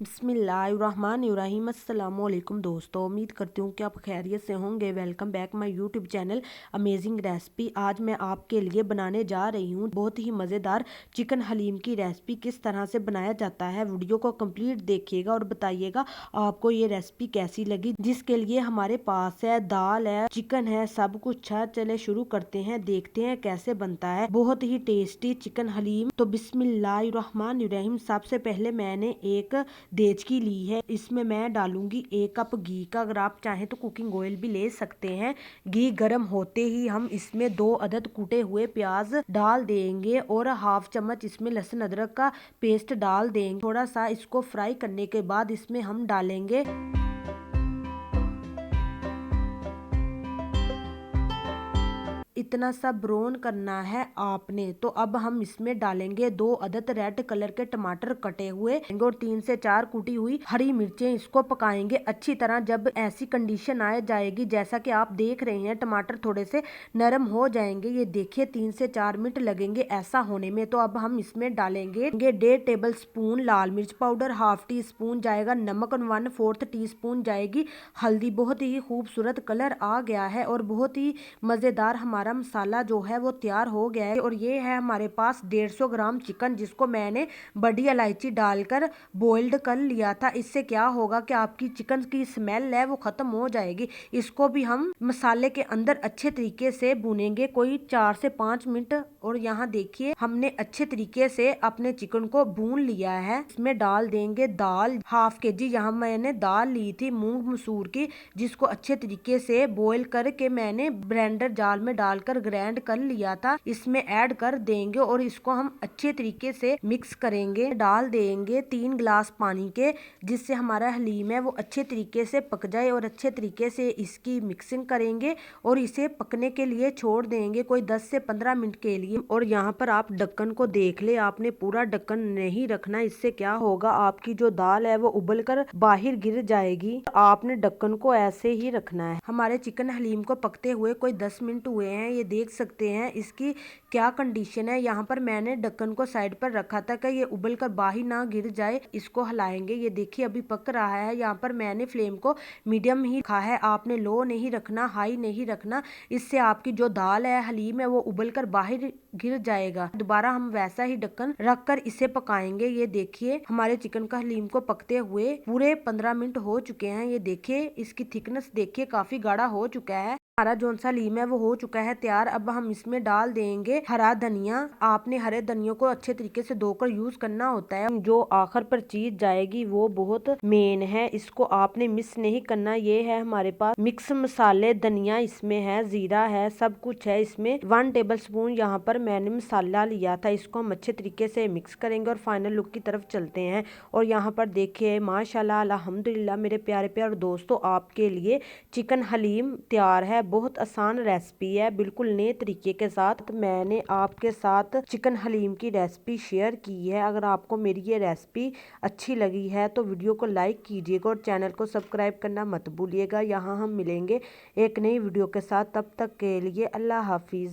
बिस्मिल्लाहिर्रहमानिर्रहीम। अस्सलामुअलैकुम दोस्तों, उम्मीद करती हूँ कि आप खैरियत से होंगे। Welcome back my YouTube channel amazing recipe. आज मैं आपके लिए बनाने जा रही हूँ बहुत ही मज़ेदार चिकन हलीम की रेसिपी। किस तरह से बनाया जाता है, वीडियो को कंप्लीट देखिएगा और बताइएगा आपको ये रेसिपी कैसी लगी। जिसके लिए हमारे पास है दाल है, चिकन है, सब कुछ है। चले शुरू करते हैं, देखते हैं कैसे बनता है बहुत ही टेस्टी चिकन हलीम। तो बिस्मिल्लाहिर्रहमानिर्रहीम। सबसे पहले मैंने एक देचकी ली है, इसमें मैं डालूंगी 1 कप घी का। अगर आप चाहें तो कुकिंग ऑयल भी ले सकते हैं। घी गर्म होते ही हम इसमें 2 अदद कूटे हुए प्याज डाल देंगे और हाफ चम्मच इसमें लहसुन अदरक का पेस्ट डाल देंगे। थोड़ा सा इसको फ्राई करने के बाद इसमें हम डालेंगे इतना सा ब्राउन करना है आपने। तो अब हम इसमें डालेंगे 2 अदद रेड कलर के टमाटर कटे हुए और 3 से 4 कुटी हुई हरी मिर्चें। इसको पकाएंगे अच्छी तरह। जब ऐसी कंडीशन आ जाएगी, जैसा कि आप देख रहे हैं, टमाटर थोड़े से नरम हो जाएंगे। ये देखिए 3 से 4 मिनट लगेंगे ऐसा होने में। तो अब हम इसमें डालेंगे 1.5 टेबल स्पून लाल मिर्च पाउडर, हाफ टी स्पून जाएगा नमक और 1/4 टी स्पून जाएगी हल्दी। बहुत ही खूबसूरत कलर आ गया है और बहुत ही मजेदार हमारा मसाला जो है वो तैयार हो गया है। और ये है हमारे पास 150 ग्राम चिकन, जिसको मैंने बड़ी इलायची डालकर बॉइल्ड कर लिया था। इससे क्या होगा कि आपकी चिकन की स्मेल है वो खत्म हो जाएगी। इसको भी हम मसाले के अंदर अच्छे तरीके से भूनेंगे कोई 4 से 5 मिनट। और यहाँ देखिए हमने अच्छे तरीके से अपने चिकन को भून लिया है। इसमें डाल देंगे दाल, हाफ केजी यहाँ मैंने दाल ली थी मूंग मसूर की, जिसको अच्छे तरीके से बॉईल करके मैंने ब्लेंडर जार में डालकर ग्राइंड कर लिया था। इसमें ऐड कर देंगे और इसको हम अच्छे तरीके से मिक्स करेंगे। डाल देंगे 3 गिलास पानी के, जिससे हमारा हलीम है वो अच्छे तरीके से पक जाए। और अच्छे तरीके से इसकी मिक्सिंग करेंगे और इसे पकने के लिए छोड़ देंगे कोई 10 से 15 मिनट के लिए। और यहाँ पर आप ढक्कन को देख ले, आपने पूरा ढक्कन नहीं रखना। इससे क्या होगा, आपकी जो दाल है वो उबल कर बाहर गिर जाएगी। आपने ढक्कन को ऐसे ही रखना है। हमारे चिकन हलीम को पकते हुए कोई 10 मिनट हुए हैं। ये देख सकते हैं इसकी क्या कंडीशन है। यहाँ पर मैंने ढक्कन को साइड पर रखा था कि ये उबल कर बाहर ना गिर जाए। इसको हिलाएंगे। ये देखिए अभी पक रहा है। यहाँ पर मैंने फ्लेम को मीडियम ही रखा है। आपने लो नहीं रखना, हाई नहीं रखना। इससे आपकी जो दाल है हलीम है वो उबल कर बाहर गिर जाएगा। दोबारा हम वैसा ही ढक्कन रख कर इसे पकाएंगे। ये देखिए हमारे चिकन का हलीम को पकते हुए पूरे 15 मिनट हो चुके हैं। ये देखिए इसकी थिकनेस देखिए काफी गाढ़ा हो चुका है। हमारा जो सा हलीम है वो हो चुका है तैयार। अब हम इसमें डाल देंगे हरा धनिया। आपने हरे धनिया को अच्छे तरीके से धोकर यूज करना होता है। जो आखिर पर चीज जाएगी वो बहुत मेन है, इसको आपने मिस नहीं करना। ये है हमारे पास मिक्स मसाले, धनिया इसमें है, जीरा है, सब कुछ है इसमें। 1 टेबल स्पून यहाँ पर मैंने मसाला लिया था। इसको हम अच्छे तरीके से मिक्स करेंगे और फाइनल लुक की तरफ चलते हैं। और यहाँ पर देखिए माशाल्लाह अल्हम्दुलिल्लाह मेरे प्यारे प्यारे दोस्तों, आपके लिए चिकन हलीम तैयार है। बहुत आसान रेसिपी है, बिल्कुल नए तरीके के साथ मैंने आपके साथ चिकन हलीम की रेसिपी शेयर की है। अगर आपको मेरी ये रेसिपी अच्छी लगी है तो वीडियो को लाइक कीजिएगा और चैनल को सब्सक्राइब करना मत भूलिएगा। यहाँ हम मिलेंगे एक नई वीडियो के साथ, तब तक के लिए अल्लाह हाफिज।